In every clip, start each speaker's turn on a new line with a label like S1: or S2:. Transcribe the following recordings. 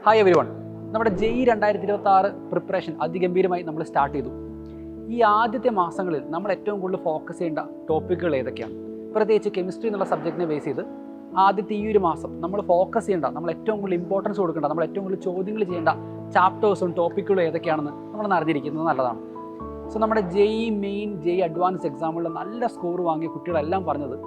S1: Hi every one. നമ്മുടെ JEE 2026 preparation അതിഗംഭീരമായി നമ്മൾ start ചെയ്തു. ഈ ആദ്യത്തെ മാസങ്ങളിൽ നമ്മൾ ഏറ്റവും കൂടുതൽ ഫോക്കസ് ചെയ്യേണ്ട ടോപ്പിക്കുകൾ ഏതൊക്കെയാണ്? പ്രത്യേകിച്ച് കെമിസ്ട്രി എന്നുള്ള സബ്ജക്റ്റിനെ ബേസ് ചെയ്ത് ആദ്യത്തെ ഈ ഒരു മാസം നമ്മൾ ഫോക്കസ് ചെയ്യേണ്ട, നമ്മൾ ഏറ്റവും കൂടുതൽ ഇമ്പോർട്ടൻസ് കൊടുക്കേണ്ട, നമ്മൾ ഏറ്റവും കൂടുതൽ ചോദ്യങ്ങൾ ചെയ്യേണ്ട ചാപ്റ്റേഴ്സും ടോപ്പിക്കുകളും ഏതൊക്കെയാണെന്ന് നമ്മളൊന്ന് അറിഞ്ഞിരിക്കുന്നത് നല്ലതാണ്. സോ നമ്മുടെ JEE മെയിൻ, JEE അഡ്വാൻസ് എക്സാമുകളിൽ നല്ല സ്കോർ വാങ്ങിയ കുട്ടികളെല്ലാം പറഞ്ഞത്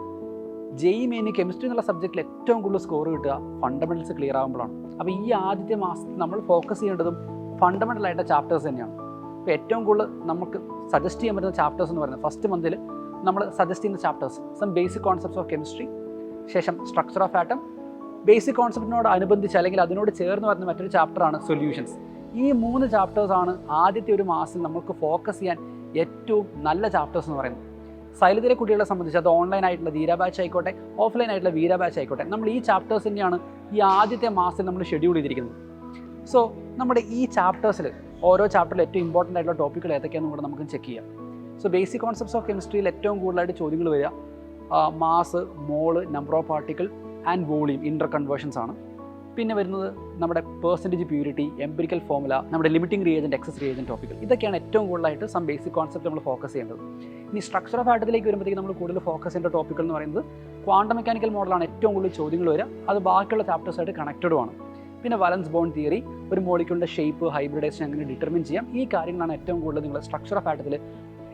S1: JEE മെയിൻ കെമിസ്ട്രി എന്നുള്ള സബ്ജക്റ്റിൽ ഏറ്റവും കൂടുതൽ സ്കോർ കിട്ടുക ഫണ്ടമെന്റൽസ് ക്ലിയർ ആകുമ്പോഴാണ്. അപ്പോൾ ഈ ആദ്യത്തെ മാസത്തിൽ നമ്മൾ ഫോക്കസ് ചെയ്യേണ്ടതും ഫണ്ടമെന്റൽ ആയിട്ട് ചാപ്റ്റേഴ്സ് തന്നെയാണ്. ഇപ്പോൾ ഏറ്റവും കൂടുതൽ നമുക്ക് സജസ്റ്റ് ചെയ്യാൻ പറ്റുന്ന ചാപ്റ്റേഴ്സ് എന്ന് പറയുന്നത് ഫസ്റ്റ് മന്തിൽ നമ്മൾ സജസ്റ്റ് ചെയ്യുന്ന chapters some basic concepts of chemistry, ശേഷം സ്ട്രക്ചർ ഓഫ് ആറ്റം, ബേസിക് കോൺസെപ്റ്റിനോട് അനുബന്ധിച്ച് അല്ലെങ്കിൽ അതിനോട് ചേർന്ന് വരുന്ന മറ്റൊരു ചാപ്റ്ററാണ് സൊല്യൂഷൻസ്. ഈ 3 ചാപ്റ്റേഴ്സാണ് ആദ്യത്തെ ഒരു മാസം നമുക്ക് ഫോക്കസ് ചെയ്യാൻ ഏറ്റവും നല്ല ചാപ്റ്റേഴ്സ് എന്ന് പറയുന്നത്. സൈലത്തിലെ കുട്ടികളെ സംബന്ധിച്ച് അത് ഓൺലൈൻ ആയിട്ടുള്ള ധീര ബാച്ച് ആയിക്കോട്ടെ, ഓഫ്ലൈൻ ആയിട്ടുള്ള വീര ബാച്ച് ആയിക്കോട്ടെ, നമ്മൾ ഈ ചാപ്റ്റേഴ്സ് തന്നെയാണ് ഈ ആദ്യത്തെ മാസത്തിൽ നമ്മൾ ഷെഡ്യൂൾ ചെയ്തിരിക്കുന്നത്. സോ നമ്മുടെ ഈ ചാപ്റ്റേഴ്സിൽ ഓരോ ചാപ്റ്ററിൽ ഏറ്റവും ഇമ്പോർട്ടൻ്റ് ആയിട്ടുള്ള ടോപ്പിക്കുകൾ ഏതൊക്കെയാണെന്ന് കൂടെ നമുക്ക് ചെക്ക് ചെയ്യാം. സോ ബേസിക് കോൺസെപ്റ്റ്സ് ഓഫ് കെമിസ്ട്രിയിൽ ഏറ്റവും കൂടുതലായിട്ട് ചോദ്യങ്ങൾ വരിക mass, mole, number of particle and volume, inter conversions ആണ്. പിന്നെ വരുന്നത് നമ്മുടെ പെർസെൻറ്റേജ് പ്യൂരിറ്റി, എംപിരിക്കൽ ഫോർമുല, നമ്മുടെ limiting reagent, excess reagent topical. ഇതൊക്കെയാണ് ഏറ്റവും കൂടുതലായിട്ട് സം ബേസിക് കോൺസെപ്റ്റ് നമ്മൾ ഫോക്കസ് ചെയ്യേണ്ടത്. ഇനി സ്ട്രക്ചർ ഓഫ് ആറ്റത്തിലേക്ക് വരുമ്പോഴത്തേക്ക് നമ്മൾ കൂടുതൽ ഫോക്കസ് ചെയ്യേണ്ട ടോപ്പിക്കൽ എന്ന് പറയുന്നത് ക്വാണ്ടം മെക്കാനിക്കൽ മോഡലാണ് ഏറ്റവും കൂടുതൽ ചോദ്യങ്ങൾ വരിക. അത് ബാക്കിയുള്ള ചാപ്റ്റേഴ്സായിട്ട് കണക്റ്റഡുമാണ്. പിന്നെ വാലൻസ് ബോണ്ട് തിയറി, ഒരു മോളിക്യൂളിൻ്റെ ഷേപ്പ്, ഹൈബ്രിഡൈസേഷൻ എങ്ങനെ ഡിറ്റർമിൻ ചെയ്യാം, ഈ കാര്യങ്ങളാണ് ഏറ്റവും കൂടുതൽ നിങ്ങൾ സ്ട്രക്ചർ ഓഫ് ആറ്റത്തിൽ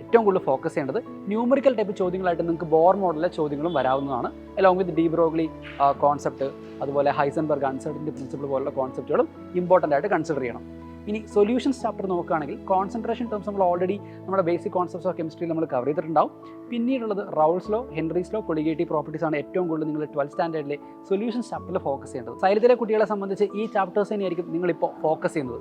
S1: ഏറ്റവും കൂടുതൽ ഫോക്കസ് ചെയ്യേണ്ടത്. ന്യൂമറിക്കൽ ടൈപ്പ് ചോദ്യങ്ങളായിട്ട് നിങ്ങൾക്ക് ബോർ മോഡലിലെ ചോദ്യങ്ങളും വരാവുന്നതാണ്. Along with de Broglie concept, അതുപോലെ ഹൈസൻബർഗ് അൺസർട്ടനിറ്റി പ്രിൻസിപ്പിൾ പോലുള്ള കോൺസെപ്റ്റുകളും ഇമ്പോർട്ടൻ്റ് ആയിട്ട് കൺസിഡർ ചെയ്യണം. ഇനി സൊല്യൂഷൻസ് ചാപ്റ്റർ നോക്കുകയാണെങ്കിൽ കോൺസെൻട്രേഷൻ ടേംസ് നമ്മൾ ഓൾറെഡി നമ്മുടെ ബേസിക് കോൺസെപ്റ്റ്സ് ഓഫ് കെമിസ്ട്രിയിൽ നമ്മൾ കവർ ചെയ്തിട്ടുണ്ടാവും. പിന്നീടുള്ളത് Raoult's law, Henry's law, colligative properties ആണ് ഏറ്റവും കൂടുതൽ നിങ്ങൾ 12th സ്റ്റാൻഡേർഡിലെ സൊല്യൂഷൻസ് ചാപ്റ്ററിൽ ഫോക്കസ് ചെയ്യേണ്ടത്. സൈലത്തിലെ കുട്ടികളെ സംബന്ധിച്ച് ഈ ചാപ്റ്റേഴ്സ് തന്നെയായിരിക്കും നിങ്ങളിപ്പോൾ ഫോക്കസ് ചെയ്യുന്നത്.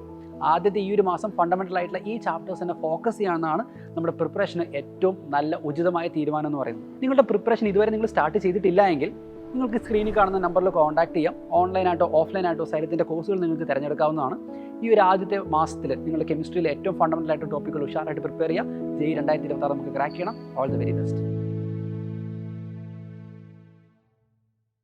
S1: ആദ്യത്തെ ഈ ഒരു മാസം ഫണ്ടമെൻ്റൽ ആയിട്ടുള്ള ഈ ചാപ്റ്റേഴ്സ് തന്നെ ഫോക്കസ് ചെയ്യാമെന്നാണ് നമ്മുടെ പ്രിപ്പറേഷന് ഏറ്റവും നല്ല ഉചിതമായ തീരുമാനം എന്ന് പറയുന്നത്. നിങ്ങളുടെ പ്രിപ്പറേഷൻ ഇതുവരെ നിങ്ങൾ സ്റ്റാർട്ട് ചെയ്തിട്ടില്ല എങ്കിൽ നിങ്ങൾക്ക് സ്ക്രീനിൽ കാണുന്ന നമ്പറിൽ കോൺടാക്ട് ചെയ്യാം. ഓൺലൈനായിട്ടോ ഓഫ്ലൈനായിട്ടോ സൈലത്തിൻ്റെ കോഴ്സുകൾ നിങ്ങൾക്ക് തിരഞ്ഞെടുക്കാവുന്നതാണ്. ഈ ഒരു ആദ്യത്തെ മാസത്തിൽ നിങ്ങൾ കെമിസ്ട്രിയിലെ ഏറ്റവും ഫണ്ടമെൻ്റൽ ആയിട്ട് ടോപ്പിക്കുകൾ ഉഷാറായിട്ട് പ്രിപ്പയർ ചെയ്യുക. JEE 2026 നമുക്ക് ക്രാക്ക് ചെയ്യണം. All the very best.